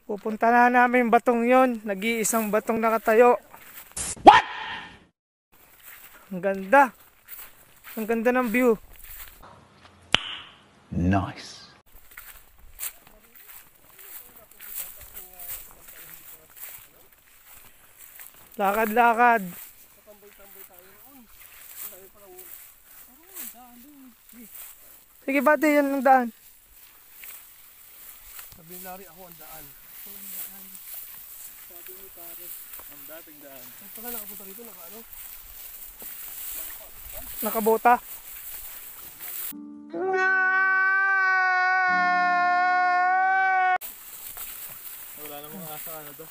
Pupunta na namin yung batong yon. Nag-iisang batong nakatayo. What? Ang ganda. Ang ganda ng view. Nice. Lakad-lakad. Sige, bate, yan ang daan. Sabi ni Larry, ako ang daan. Ako ang daan. Sabi ni pare, ang dating daan. Ang pala nakapunta rito, naka-ano? Nakabota. Wala namang asa ano to.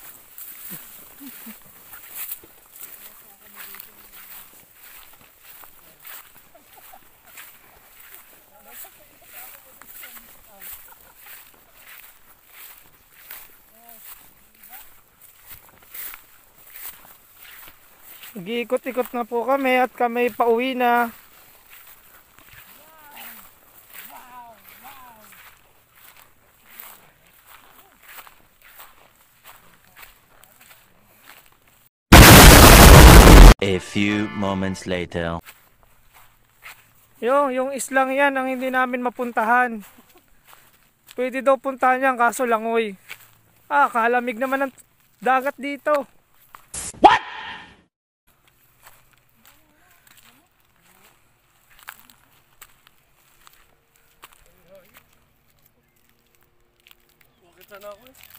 Nag-iikot-ikot na po kami at kami pauwi na. A few moments later. Yung islang yan ang hindi namin mapuntahan. Pwede daw puntahan yan kaso langoy. Kalamig naman ng dagat dito. What? Bakit sana ako eh?